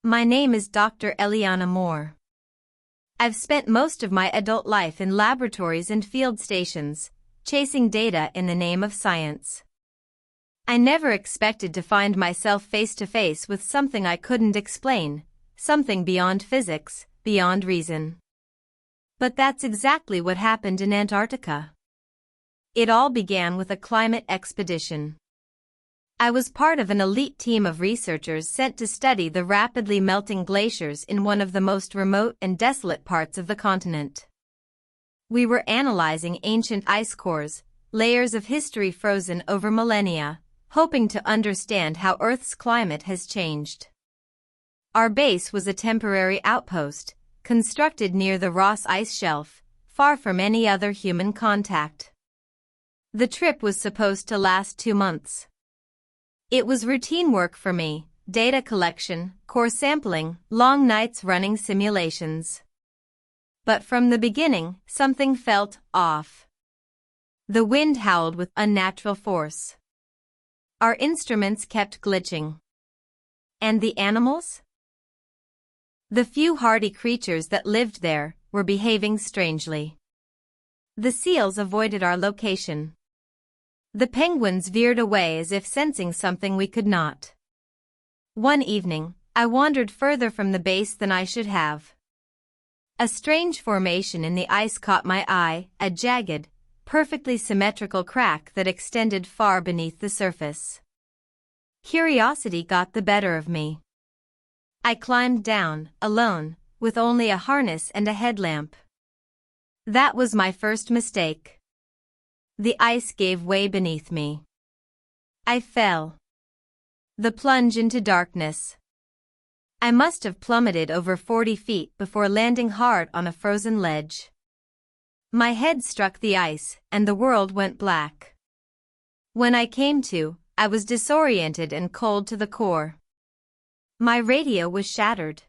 My name is Dr. Eliana Moore. I've spent most of my adult life in laboratories and field stations, chasing data in the name of science. I never expected to find myself face to face with something I couldn't explain, something beyond physics, beyond reason. But that's exactly what happened in Antarctica. It all began with a climate expedition. I was part of an elite team of researchers sent to study the rapidly melting glaciers in one of the most remote and desolate parts of the continent. We were analyzing ancient ice cores, layers of history frozen over millennia, hoping to understand how Earth's climate has changed. Our base was a temporary outpost, constructed near the Ross Ice Shelf, far from any other human contact. The trip was supposed to last 2 months. It was routine work for me, data collection, core sampling, long nights running simulations. But from the beginning, something felt off. The wind howled with unnatural force. Our instruments kept glitching. And the animals? The few hardy creatures that lived there were behaving strangely. The seals avoided our location. The penguins veered away as if sensing something we could not. One evening, I wandered further from the base than I should have. A strange formation in the ice caught my eye, a jagged, perfectly symmetrical crack that extended far beneath the surface. Curiosity got the better of me. I climbed down, alone, with only a harness and a headlamp. That was my first mistake. The ice gave way beneath me. I fell. The plunge into darkness. I must have plummeted over 40 feet before landing hard on a frozen ledge. My head struck the ice, and the world went black. When I came to, I was disoriented and cold to the core. My radio was shattered.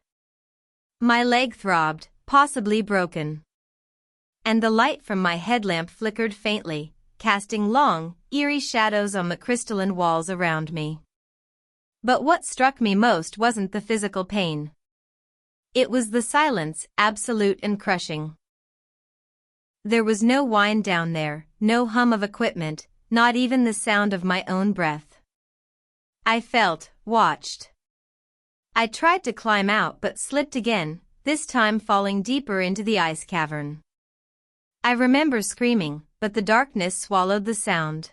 My leg throbbed, possibly broken. And the light from my headlamp flickered faintly, casting long, eerie shadows on the crystalline walls around me. But what struck me most wasn't the physical pain. It was the silence, absolute and crushing. There was no whine down there, no hum of equipment, not even the sound of my own breath. I felt watched. I tried to climb out but slipped again, this time falling deeper into the ice cavern. I remember screaming, but the darkness swallowed the sound.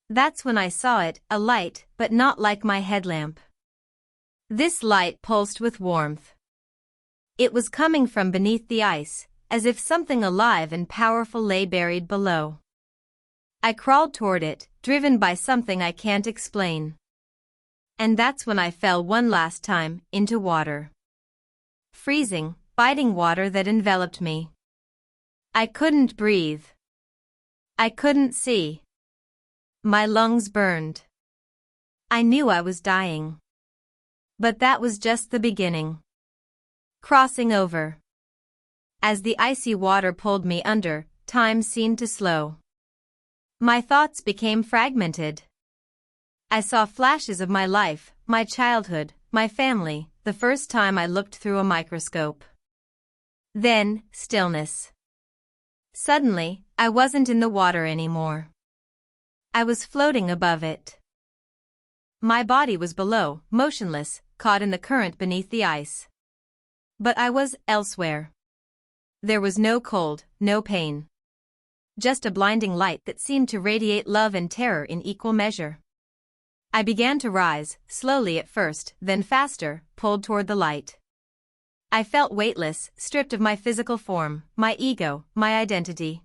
That's when I saw it, a light, but not like my headlamp. This light pulsed with warmth. It was coming from beneath the ice, as if something alive and powerful lay buried below. I crawled toward it, driven by something I can't explain. And that's when I fell one last time, into water. Freezing, biting water that enveloped me. I couldn't breathe. I couldn't see. My lungs burned. I knew I was dying. But that was just the beginning. Crossing over. As the icy water pulled me under, time seemed to slow. My thoughts became fragmented. I saw flashes of my life, my childhood, my family, the first time I looked through a microscope. Then, stillness. Suddenly, I wasn't in the water anymore. I was floating above it. My body was below, motionless, caught in the current beneath the ice. But I was elsewhere. There was no cold, no pain. Just a blinding light that seemed to radiate love and terror in equal measure. I began to rise, slowly at first, then faster, pulled toward the light. I felt weightless, stripped of my physical form, my ego, my identity.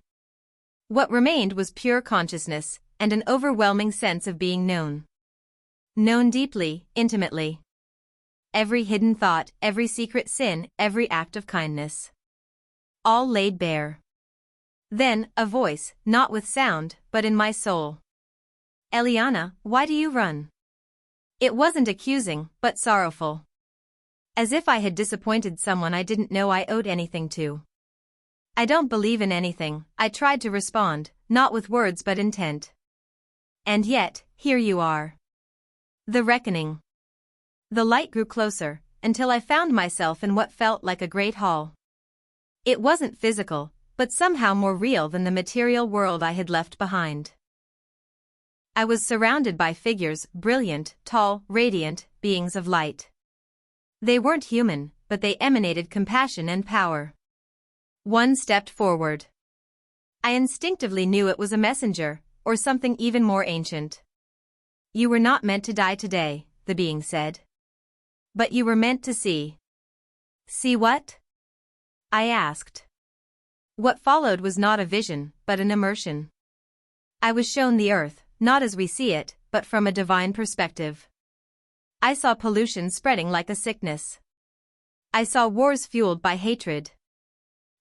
What remained was pure consciousness, and an overwhelming sense of being known. Known deeply, intimately. Every hidden thought, every secret sin, every act of kindness. All laid bare. Then, a voice, not with sound, but in my soul. Eliana, why do you run? It wasn't accusing, but sorrowful. As if I had disappointed someone I didn't know I owed anything to. I don't believe in anything, I tried to respond, not with words but intent. And yet, here you are. The reckoning. The light grew closer, until I found myself in what felt like a great hall. It wasn't physical, but somehow more real than the material world I had left behind. I was surrounded by figures, brilliant, tall, radiant, beings of light. They weren't human, but they emanated compassion and power. One stepped forward. I instinctively knew it was a messenger, or something even more ancient. "You were not meant to die today," the being said. "But you were meant to see." "See what?" I asked. What followed was not a vision, but an immersion. I was shown the earth, not as we see it, but from a divine perspective. I saw pollution spreading like a sickness. I saw wars fueled by hatred.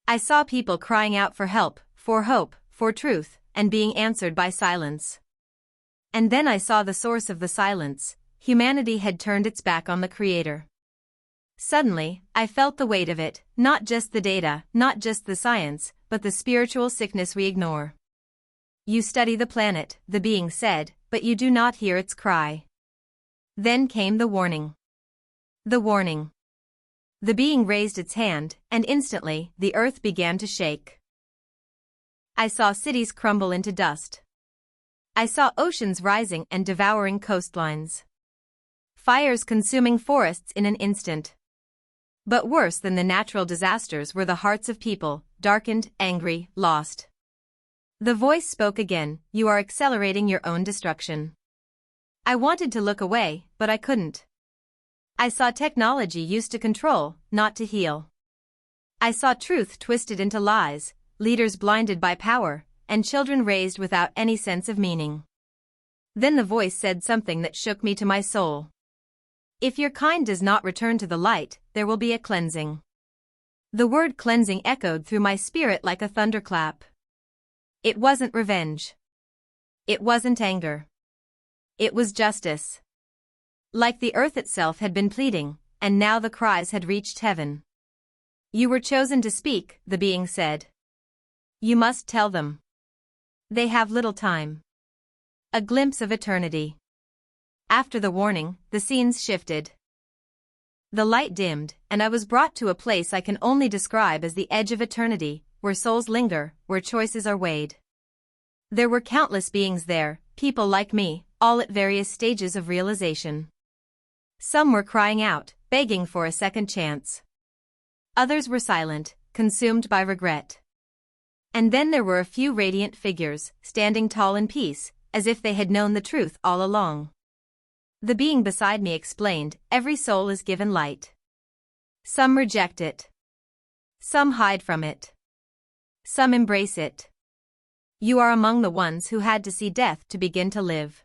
I saw people crying out for help, for hope, for truth, and being answered by silence. And then I saw the source of the silence. Humanity had turned its back on the Creator. Suddenly, I felt the weight of it, not just the data, not just the science, but the spiritual sickness we ignore. "You study the planet," the being said, "but you do not hear its cry." Then came the warning. The warning. The being raised its hand, and instantly, the earth began to shake. I saw cities crumble into dust. I saw oceans rising and devouring coastlines. Fires consuming forests in an instant. But worse than the natural disasters were the hearts of people, darkened, angry, lost. The voice spoke again, "You are accelerating your own destruction." I wanted to look away, but I couldn't. I saw technology used to control, not to heal. I saw truth twisted into lies, leaders blinded by power, and children raised without any sense of meaning. Then the voice said something that shook me to my soul. "If your kind does not return to the light, there will be a cleansing." The word cleansing echoed through my spirit like a thunderclap. It wasn't revenge. It wasn't anger. It was justice. Like the earth itself had been pleading, and now the cries had reached heaven. "You were chosen to speak," the being said. "You must tell them. They have little time." A glimpse of eternity. After the warning, the scenes shifted. The light dimmed, and I was brought to a place I can only describe as the edge of eternity, where souls linger, where choices are weighed. There were countless beings there, people like me, all at various stages of realization. Some were crying out, begging for a second chance. Others were silent, consumed by regret. And then there were a few radiant figures, standing tall in peace, as if they had known the truth all along. The being beside me explained, "Every soul is given light. Some reject it. Some hide from it. Some embrace it. You are among the ones who had to see death to begin to live."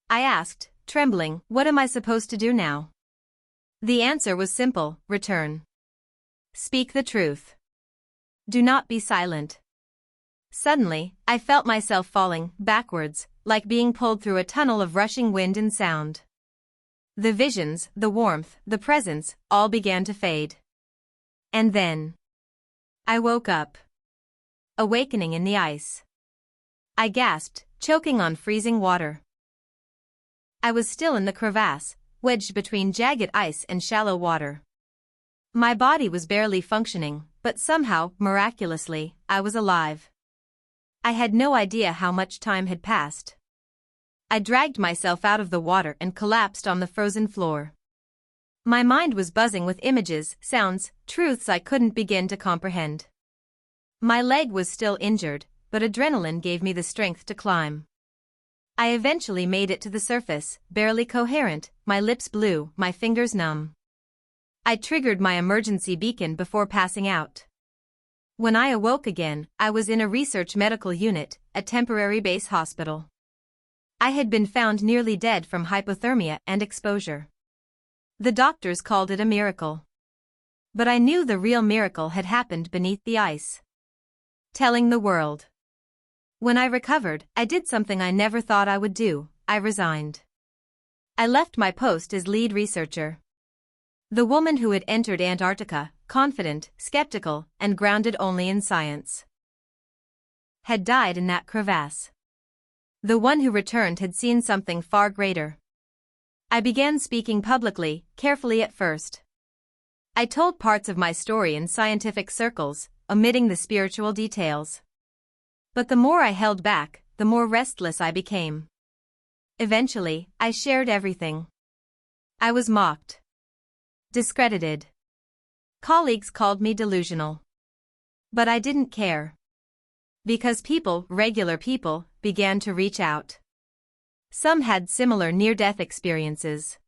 I asked, trembling, "What am I supposed to do now?" The answer was simple, return. Speak the truth. Do not be silent. Suddenly, I felt myself falling, backwards, like being pulled through a tunnel of rushing wind and sound. The visions, the warmth, the presence, all began to fade. And then I woke up. Awakening in the ice. I gasped, choking on freezing water. I was still in the crevasse, wedged between jagged ice and shallow water. My body was barely functioning, but somehow, miraculously, I was alive. I had no idea how much time had passed. I dragged myself out of the water and collapsed on the frozen floor. My mind was buzzing with images, sounds, truths I couldn't begin to comprehend. My leg was still injured, but adrenaline gave me the strength to climb. I eventually made it to the surface, barely coherent, my lips blue, my fingers numb. I triggered my emergency beacon before passing out. When I awoke again, I was in a research medical unit, a temporary base hospital. I had been found nearly dead from hypothermia and exposure. The doctors called it a miracle. But I knew the real miracle had happened beneath the ice. Telling the world. When I recovered, I did something I never thought I would do. I resigned. I left my post as lead researcher. The woman who had entered Antarctica, confident, skeptical, and grounded only in science, had died in that crevasse. The one who returned had seen something far greater. I began speaking publicly, carefully at first. I told parts of my story in scientific circles, omitting the spiritual details. But the more I held back, the more restless I became. Eventually, I shared everything. I was mocked. Discredited. Colleagues called me delusional. But I didn't care. Because people, regular people, began to reach out. Some had similar near-death experiences.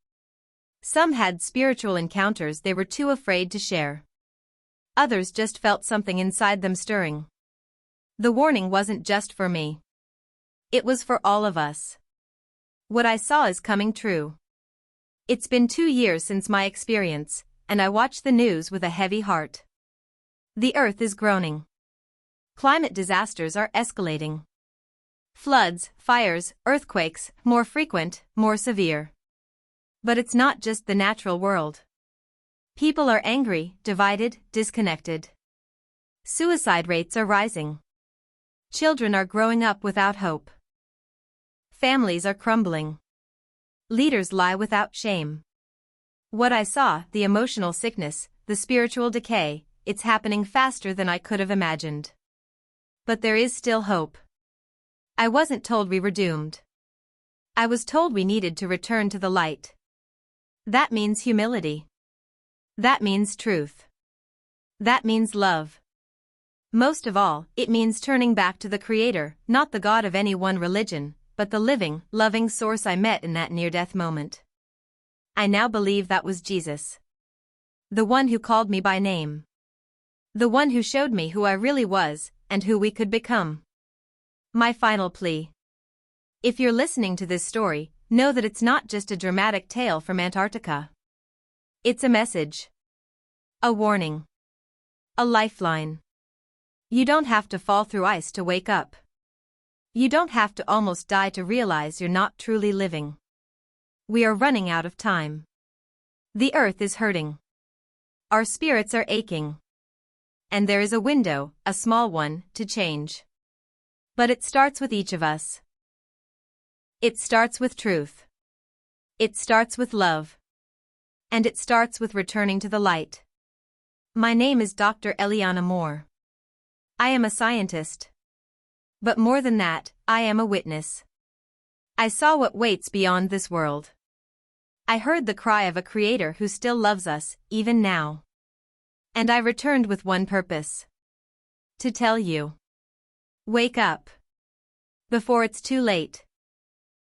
Some had spiritual encounters they were too afraid to share. Others just felt something inside them stirring. The warning wasn't just for me. It was for all of us. What I saw is coming true. It's been 2 years since my experience, and I watch the news with a heavy heart. The earth is groaning. Climate disasters are escalating. Floods, fires, earthquakes, more frequent, more severe. But it's not just the natural world. People are angry, divided, disconnected. Suicide rates are rising. Children are growing up without hope. Families are crumbling. Leaders lie without shame. What I saw, the emotional sickness, the spiritual decay, it's happening faster than I could have imagined. But there is still hope. I wasn't told we were doomed. I was told we needed to return to the light. That means humility. That means truth. That means love. Most of all, it means turning back to the Creator, not the God of any one religion, but the living, loving source I met in that near-death moment. I now believe that was Jesus. The one who called me by name. The one who showed me who I really was, and who we could become. My final plea. If you're listening to this story, know that it's not just a dramatic tale from Antarctica. It's a message. A warning. A lifeline. You don't have to fall through ice to wake up. You don't have to almost die to realize you're not truly living. We are running out of time. The earth is hurting. Our spirits are aching. And there is a window, a small one, to change. But it starts with each of us. It starts with truth. It starts with love. And it starts with returning to the light. My name is Dr. Eliana Moore. I am a scientist. But more than that, I am a witness. I saw what waits beyond this world. I heard the cry of a Creator who still loves us, even now. And I returned with one purpose. To tell you. Wake up. Before it's too late.